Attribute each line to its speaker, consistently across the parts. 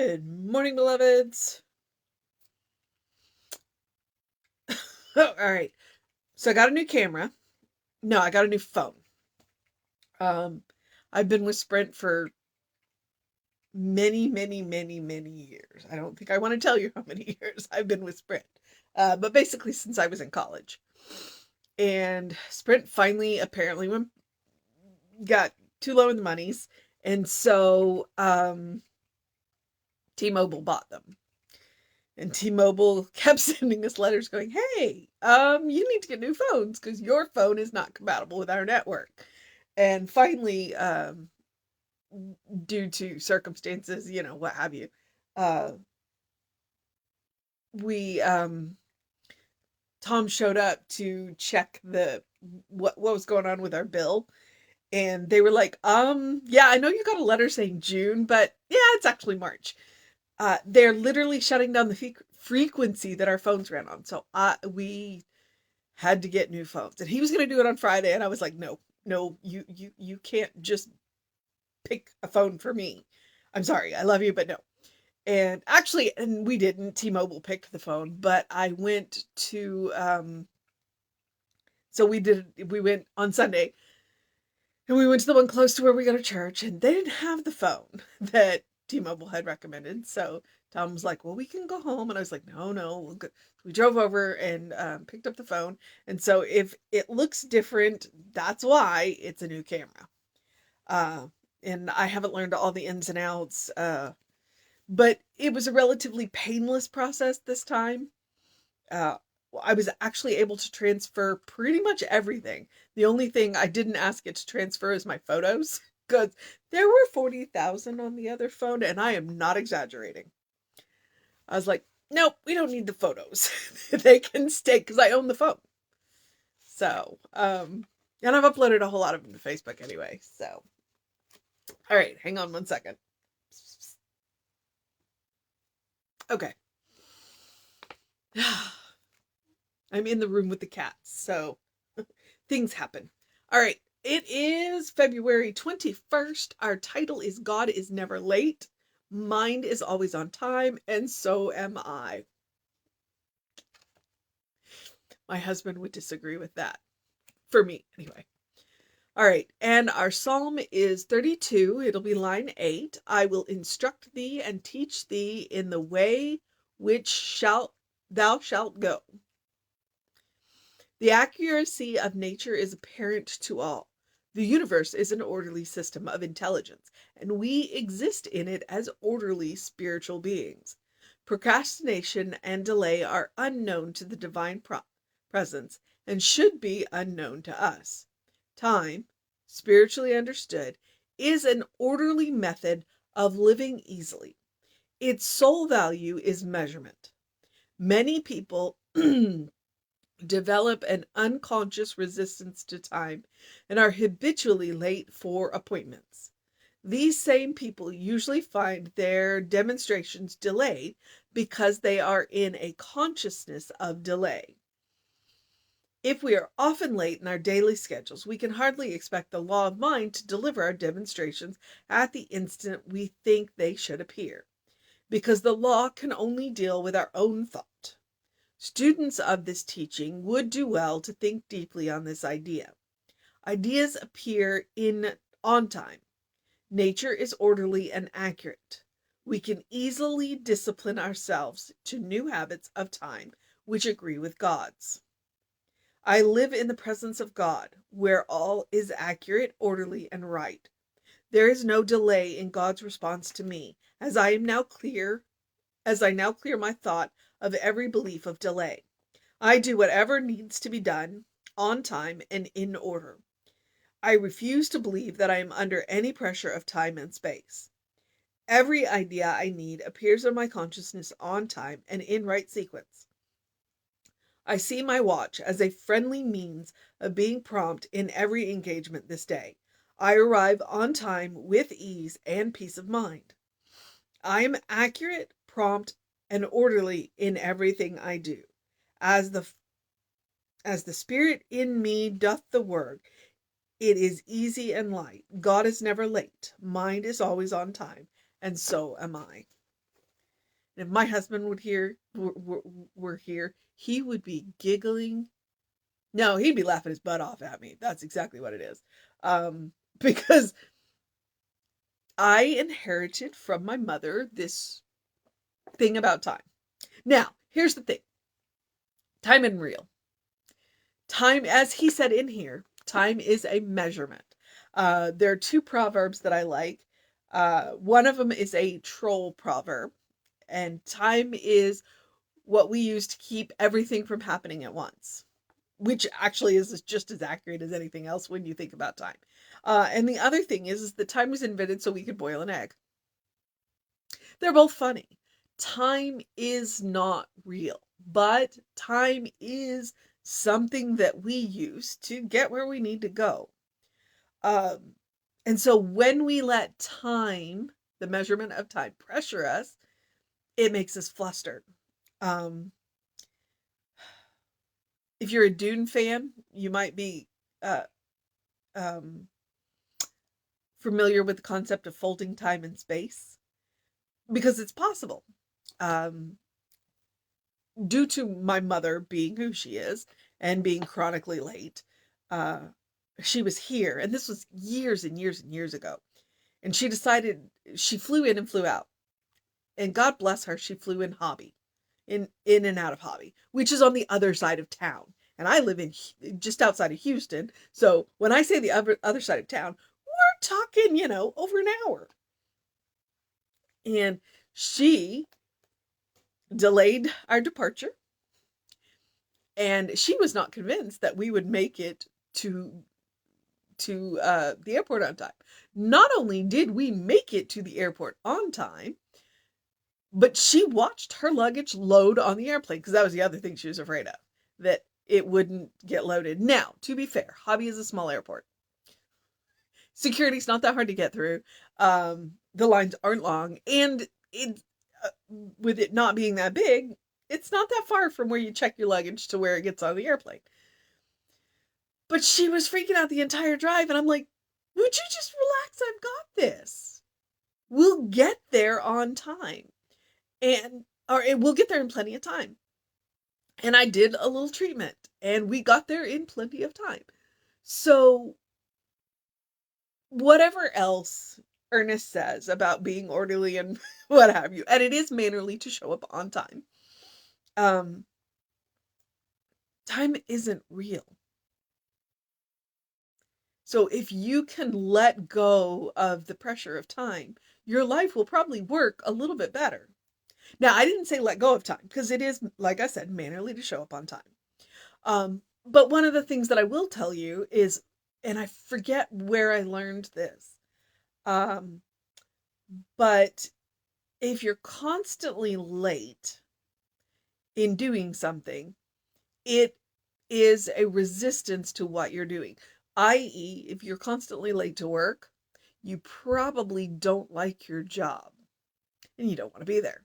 Speaker 1: Good morning, beloveds. All right. So I got a new camera. No, I got a new phone. Um, I've been with Sprint for many years. I don't think I want to tell you how many years I've been with Sprint. But basically since I was in college. And Sprint finally apparently got too low in the monies. And so T-Mobile bought them. And T-Mobile kept sending us letters going, hey, you need to get new phones because your phone is not compatible with our network. And finally, due to circumstances, what have you, uh, we, Tom showed up to check what was going on with our bill. And they were like, yeah, I know you got a letter saying June, but yeah, it's actually March. They're literally shutting down the frequency that our phones ran on. So we had to get new phones, and he was going to do it on Friday. And I was like, no, you can't just pick a phone for me. I'm sorry. I love you, but no. And actually, and we didn't, T-Mobile picked the phone, but I went to, so we went on Sunday and we went to the one close to where we go to church, and they didn't have the phone that T-Mobile had recommended. So Tom was like, well, we can go home. And I was like, no, we'll go. We drove over and picked up the phone. And so if it looks different, that's why it's a new camera. Uh, and I haven't learned all the ins and outs, but it was a relatively painless process this time. Uh, I was actually able to transfer pretty much everything. The only thing I didn't ask it to transfer is my photos, because there were 40,000 on the other phone, and I am not exaggerating. I was like, nope, we don't need the photos. They can stay because I own the phone. So, and I've uploaded a whole lot of them to Facebook anyway. So, all right, hang on one second. Okay. I'm in the room with the cats, so things happen. All right. It is February 21st. Our title is God is Never Late. Mind is always on time, and so am I. My husband would disagree with that. For me, anyway. All right. And our psalm is 32. It'll be line 8. I will instruct thee and teach thee in the way which thou shalt go. The accuracy of nature is apparent to all. The universe is an orderly system of intelligence, and we exist in it as orderly spiritual beings. Procrastination and delay are unknown to the divine presence and should be unknown to us. Time, spiritually understood, is an orderly method of living easily. Its sole value is measurement. Many people develop an unconscious resistance to time and are habitually late for appointments. These same people usually find their demonstrations delayed because they are in a consciousness of delay. If we are often late in our daily schedules, we can hardly expect the law of mind to deliver our demonstrations at the instant we think they should appear, because the law can only deal with our own thought. Students of this teaching would do well to think deeply on this idea. Ideas appear on time. Nature is orderly and accurate. We can easily discipline ourselves to new habits of time which agree with God's. I live in the presence of God, where all is accurate, orderly, and right. There is no delay in God's response to me, as I now clear my thought of every belief of delay. I do whatever needs to be done on time and in order. I refuse to believe that I am under any pressure of time and space. Every idea I need appears in my consciousness on time and in right sequence. I see my watch as a friendly means of being prompt in every engagement this day. I arrive on time with ease and peace of mind. I am accurate, prompt, and orderly in everything I do. As the Spirit in me doth the work, it is easy and light. God is never late. Mind is always on time, and so am I. And if my husband were here, he would be giggling. No, he'd be laughing his butt off at me. That's exactly what it is. Because I inherited from my mother this thing about time. Now, here's the thing. Time isn't real. Time, as he said in here, time is a measurement. There are two proverbs that I like. One of them is a troll proverb, and time is what we use to keep everything from happening at once, which actually is just as accurate as anything else when you think about time. And the other thing is that time was invented so we could boil an egg. They're both funny. Time is not real, but time is something that we use to get where we need to go. And so when we let time, the measurement of time, pressure us, it makes us flustered. If you're a Dune fan, you might be familiar with the concept of folding time and space, because it's possible. Due to my mother being who she is and being chronically late, she was here, and this was years and years and years ago. And she decided, she flew in and flew out. And God bless her, she flew in Hobby, in and out of Hobby, which is on the other side of town. And I live in just outside of Houston. So when I say the other side of town, we're talking, over an hour. And she delayed our departure. And she was not convinced that we would make it to the airport on time. Not only did we make it to the airport on time, but she watched her luggage load on the airplane, because that was the other thing she was afraid of, that it wouldn't get loaded. Now, to be fair, Hobby is a small airport. Security's not that hard to get through. The lines aren't long, and with it not being that big, it's not that far from where you check your luggage to where it gets on the airplane. But she was freaking out the entire drive, and I'm like, would you just relax? I've got this. We'll get there on time. Or we'll get there in plenty of time. And I did a little treatment, and we got there in plenty of time. So whatever else Ernest says about being orderly and what have you, and it is mannerly to show up on time, time isn't real. So if you can let go of the pressure of time, your life will probably work a little bit better. Now, I didn't say let go of time, because it is, like I said, mannerly to show up on time. But one of the things that I will tell you is, and I forget where I learned this, but if you're constantly late in doing something, it is a resistance to what you're doing. I.e., if you're constantly late to work, you probably don't like your job and you don't want to be there.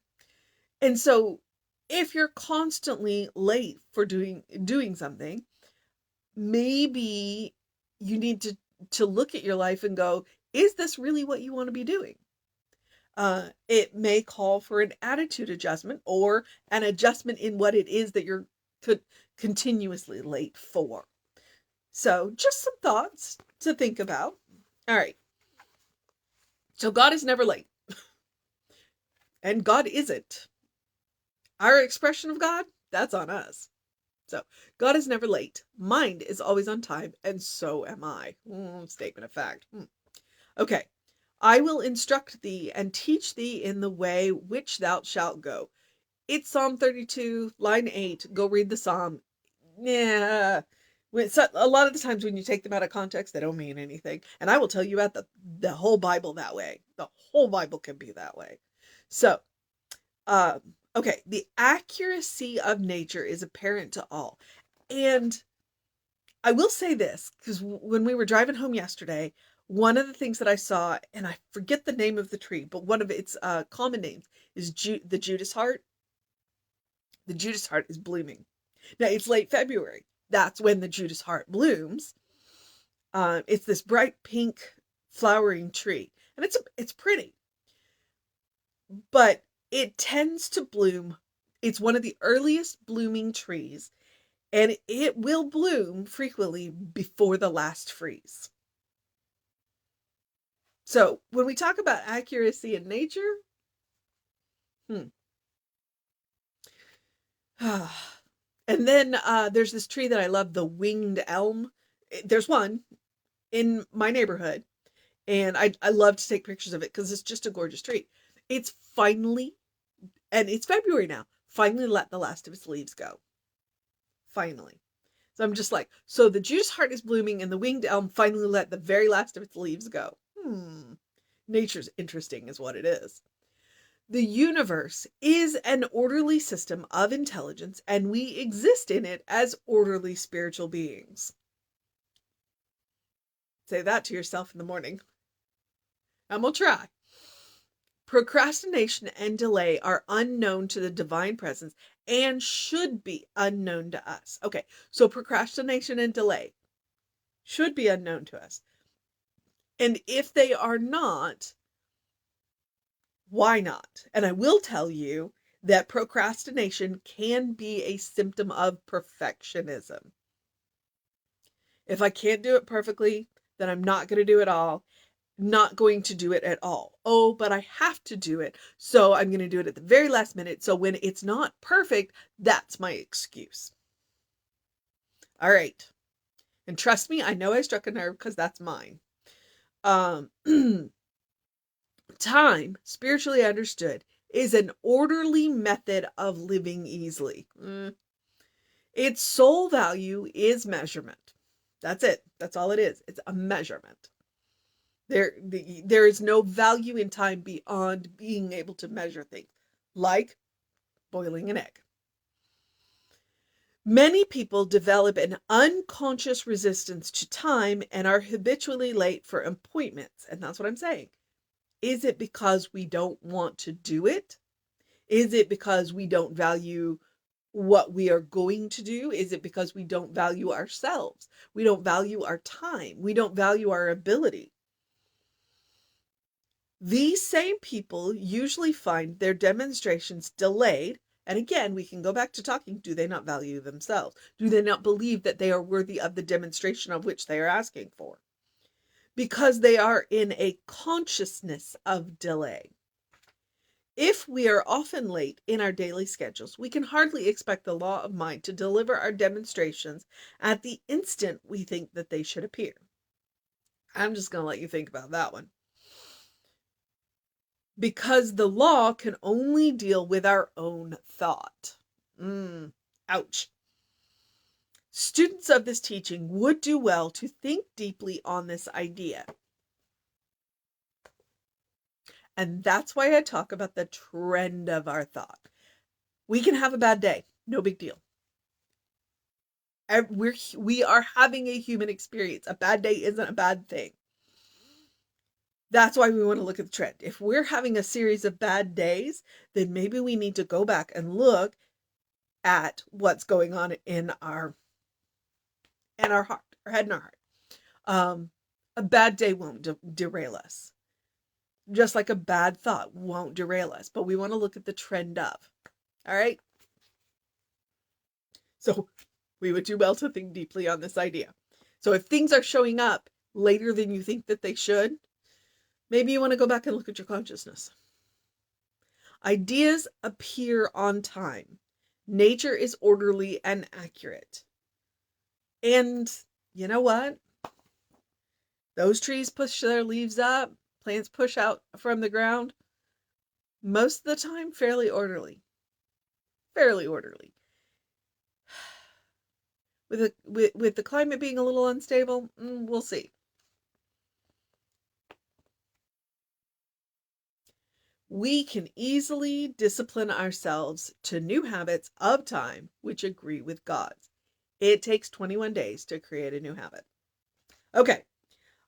Speaker 1: And so if you're constantly late for doing something, maybe you need to look at your life and go, is this really what you want to be doing? It may call for an attitude adjustment, or an adjustment in what it is that you're continuously late for. So just some thoughts to think about. All right. So God is never late. And God isn't. Our expression of God, that's on us. So God is never late. Mind is always on time, and so am I. Statement of fact. Okay. I will instruct thee and teach thee in the way which thou shalt go. It's Psalm 32, line 8. Go read the Psalm. Yeah. A lot of the times when you take them out of context, they don't mean anything. And I will tell you about the whole Bible that way. The whole Bible can be that way. So, okay. The accuracy of nature is apparent to all. And I will say this, because when we were driving home yesterday, one of the things that I saw, and I forget the name of the tree, but one of its common names is the Judas heart. The Judas heart is blooming. Now, it's late February. That's when the Judas heart blooms. It's this bright pink flowering tree, and it's pretty. But It tends to bloom. It's one of the earliest blooming trees, and it will bloom frequently before the last freeze. So when we talk about accuracy in nature, and then there's this tree that I love, the winged elm. There's one in my neighborhood, and I love to take pictures of it because it's just a gorgeous tree. It's finally, and it's February now, finally let the last of its leaves go. Finally. So I'm just like, so the Judas heart is blooming and the winged elm finally let the very last of its leaves go. Nature's interesting is what it is. The universe is an orderly system of intelligence, and we exist in it as orderly spiritual beings. Say that to yourself in the morning. And we'll try. Procrastination and delay are unknown to the divine presence and should be unknown to us. Okay, so procrastination and delay should be unknown to us. And if they are not, why not? And I will tell you that procrastination can be a symptom of perfectionism. If I can't do it perfectly, then I'm not going to do it all. Not going to do it at all. Oh, but I have to do it. So I'm going to do it at the very last minute. So when it's not perfect, that's my excuse. All right. And trust me, I know I struck a nerve because that's mine. Time, spiritually understood, is an orderly method of living easily. Its sole value is measurement. That's it. That's all it is. It's a measurement. There is no value in time beyond being able to measure things, like boiling an egg. Many people develop an unconscious resistance to time and are habitually late for appointments. And that's what I'm saying. Is it because we don't want to do it? Is it because we don't value what we are going to do? Is it because we don't value ourselves? We don't value our time. We don't value our ability. These same people usually find their demonstrations delayed. And again, we can go back to talking. Do they not value themselves? Do they not believe that they are worthy of the demonstration of which they are asking for? Because they are in a consciousness of delay. If we are often late in our daily schedules, we can hardly expect the law of mind to deliver our demonstrations at the instant we think that they should appear. I'm just going to let you think about that one. Because the law can only deal with our own thought. Ouch. Students of this teaching would do well to think deeply on this idea. And that's why I talk about the trend of our thought. We can have a bad day. No big deal. We are having a human experience. A bad day isn't a bad thing. That's why we want to look at the trend. If we're having a series of bad days, then maybe we need to go back and look at what's going on in our heart, our head and our heart. A bad day won't derail us. Just like a bad thought won't derail us. But we want to look at the trend of. All right? So we would do well to think deeply on this idea. So if things are showing up later than you think that they should, maybe you want to go back and look at your consciousness. Ideas appear on time. Nature is orderly and accurate. And you know what? Those trees push their leaves up. Plants push out from the ground. Most of the time, fairly orderly. Fairly orderly. With the climate being a little unstable, we'll see. We can easily discipline ourselves to new habits of time which agree with God's. It takes 21 days to create a new habit. Okay.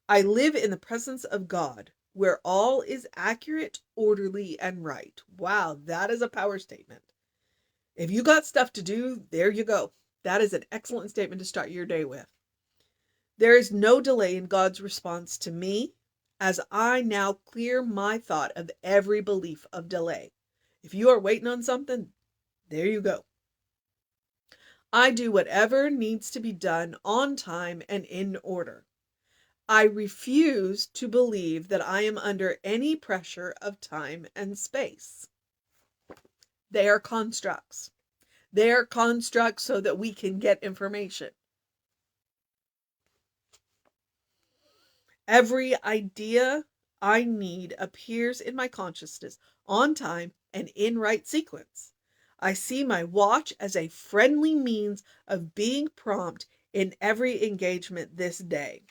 Speaker 1: I live in the presence of God, where all is accurate, orderly, and right. Wow, that is a power statement. If you got stuff to do, there you go. That is an excellent statement to start your day with. There is no delay in God's response to me, as I now clear my thought of every belief of delay. If you are waiting on something, there you go. I do whatever needs to be done on time and in order. I refuse to believe that I am under any pressure of time and space. They are constructs. They are constructs so that we can get information. Every idea I need appears in my consciousness on time and in right sequence. I see my watch as a friendly means of being prompt in every engagement this day.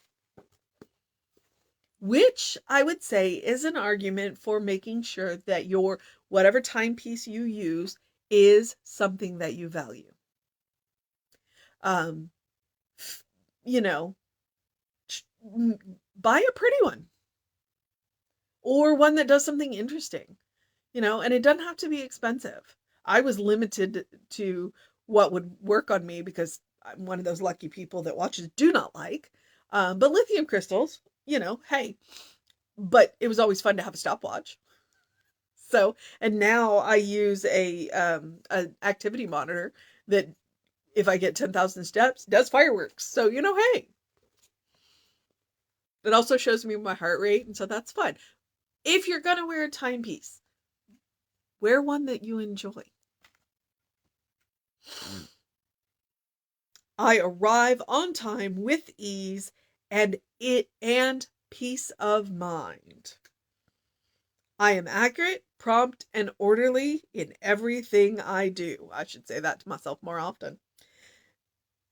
Speaker 1: Which I would say is an argument for making sure that your whatever timepiece you use is something that you value. You know, buy a pretty one or one that does something interesting, and it doesn't have to be expensive. I was limited to what would work on me because I'm one of those lucky people that watches do not like. But lithium crystals, hey, but it was always fun to have a stopwatch. So, and now I use an activity monitor that if I get 10,000 steps, does fireworks. So, hey, it also shows me my heart rate. And so that's fun. If you're going to wear a timepiece, wear one that you enjoy. I arrive on time with ease and peace of mind. I am accurate, prompt, and orderly in everything I do. I should say that to myself more often.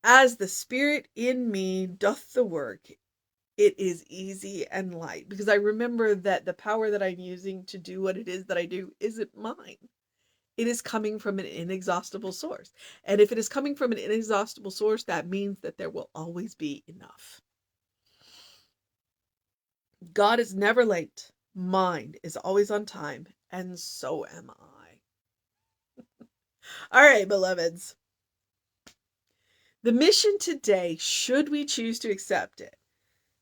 Speaker 1: As the Spirit in me doth the work, it is easy and light. Because I remember that the power that I'm using to do what it is that I do isn't mine. It is coming from an inexhaustible source. And if it is coming from an inexhaustible source, that means that there will always be enough. God is never late. Mind is always on time, and so am I. All right, beloveds. The mission today, should we choose to accept it,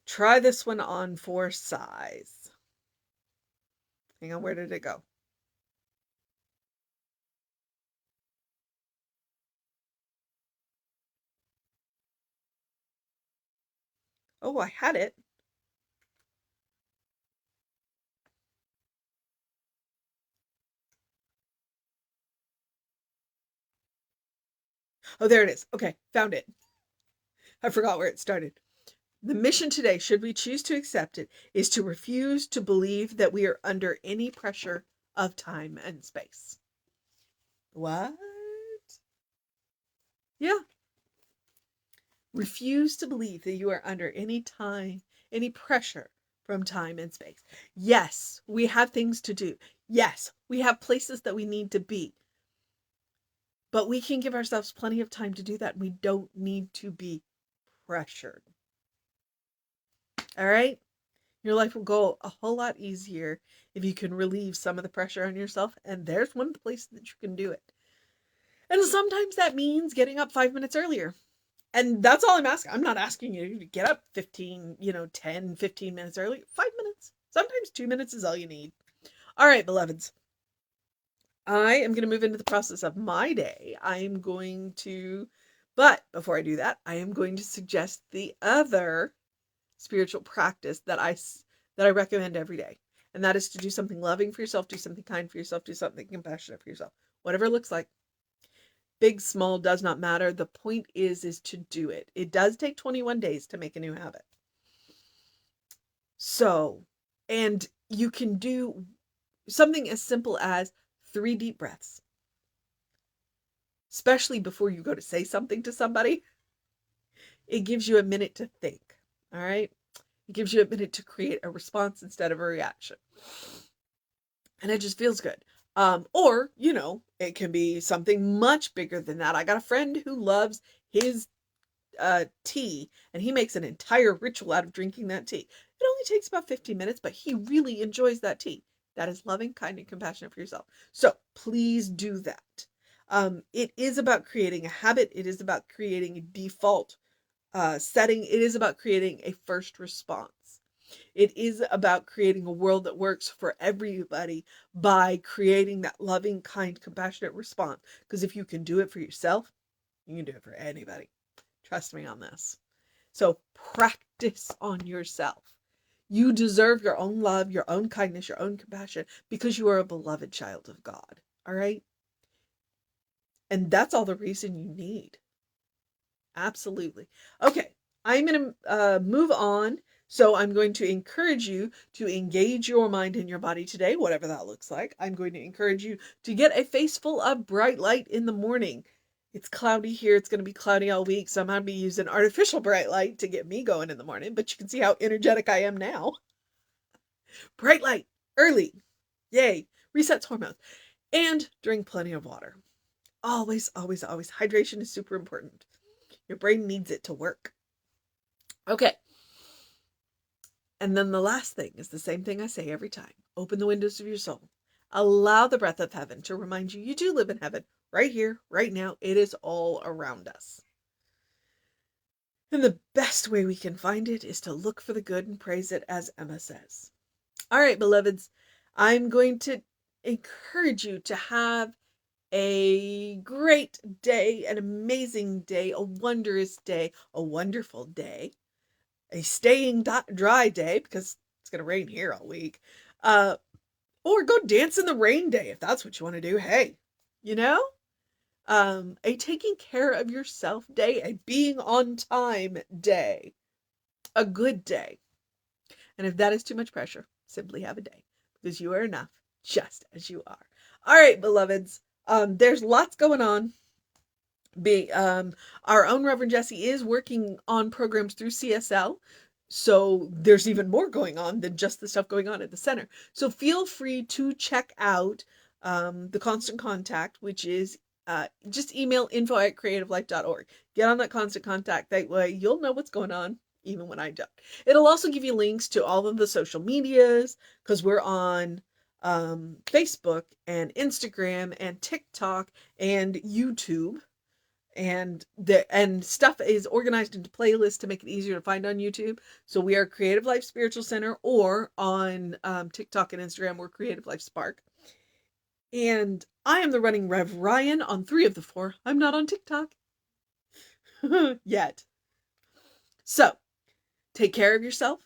Speaker 1: try this one on for size. Hang on, where did it go? Oh, I had it. Oh, there it is. Okay, found it. I forgot where it started. The mission today, should we choose to accept it, is to refuse to believe that we are under any pressure of time and space. What? Yeah. Refuse to believe that you are under any pressure from time and space. Yes, we have things to do. Yes, we have places that we need to be. But we can give ourselves plenty of time to do that. We don't need to be pressured. All right? Your life will go a whole lot easier if you can relieve some of the pressure on yourself. And there's one of the places that you can do it. And sometimes that means getting up 5 minutes earlier. And that's all I'm asking. I'm not asking you to get up 10, 15 minutes early. 5 minutes. Sometimes 2 minutes is all you need. All right, beloveds. I am going to move into the process of my day. But before I do that, I am going to suggest the other spiritual practice that I recommend every day. And that is to do something loving for yourself, do something kind for yourself, do something compassionate for yourself. Whatever it looks like. Big, small, does not matter. The point is to do it. It does take 21 days to make a new habit. So, and you can do something as simple as 3 deep breaths. Especially before you go to say something to somebody. It gives you a minute to think. All right? It gives you a minute to create a response instead of a reaction. And it just feels good. Or, it can be something much bigger than that. I got a friend who loves his tea, and he makes an entire ritual out of drinking that tea. It only takes about 15 minutes, but he really enjoys that tea. That is loving, kind, and compassionate for yourself. So please do that. It is about creating a habit. It is about creating a default setting. It is about creating a first response. It is about creating a world that works for everybody by creating that loving, kind, compassionate response. Because if you can do it for yourself, you can do it for anybody. Trust me on this. So practice on yourself. You deserve your own love, your own kindness, your own compassion, because you are a beloved child of God. All right? And that's all the reason you need. Absolutely. Okay, I'm going to move on. So I'm going to encourage you to engage your mind and your body today, whatever that looks like. I'm going to encourage you to get a face full of bright light in the morning. It's cloudy here. It's going to be cloudy all week, so I'm going to be using artificial bright light to get me going in the morning, but you can see how energetic I am now. Bright light, early. Yay. Resets hormones. And drink plenty of water. Always, always, always. Hydration is super important. Your brain needs it to work. Okay. And then the last thing is the same thing I say every time. Open the windows of your soul. Allow the breath of heaven to remind you do live in heaven. Right here, right now. It is all around us. And the best way we can find it is to look for the good and praise it, as Emma says. All right, beloveds. I'm going to encourage you to have a great day, an amazing day, a wondrous day, a wonderful day, a staying dry day, because it's going to rain here all week, or go dance in the rain day if that's what you want to do. Hey, you know, a taking care of yourself day, a being on time day, a good day. And if that is too much pressure, simply have a day, because you are enough just as you are. All right, beloveds. There's lots going on. Our own Reverend Jesse is working on programs through CSL. So there's even more going on than just the stuff going on at the center. So feel free to check out the Constant Contact, which is just email info@creativelife.org. Get on that Constant Contact. That way you'll know what's going on, even when I don't. It'll also give you links to all of the social medias, because we're on Facebook and Instagram and TikTok and YouTube. And stuff is organized into playlists to make it easier to find on YouTube. So we are Creative Life Spiritual Center, or on TikTok and Instagram, we're Creative Life Spark. And I am the running Rev Ryan on 3 of the 4. I'm not on TikTok yet. So take care of yourself.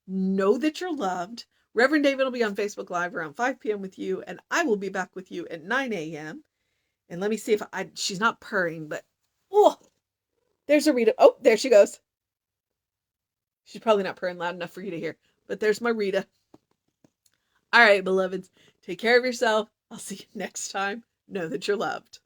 Speaker 1: Know that you're loved. Reverend David will be on Facebook Live around 5 p.m. with you, and I will be back with you at 9 a.m. And let me see if she's not purring, but oh, there's a Rita. Oh, there she goes. She's probably not purring loud enough for you to hear, but there's my Rita. All right, beloveds, take care of yourself. I'll see you next time. Know that you're loved.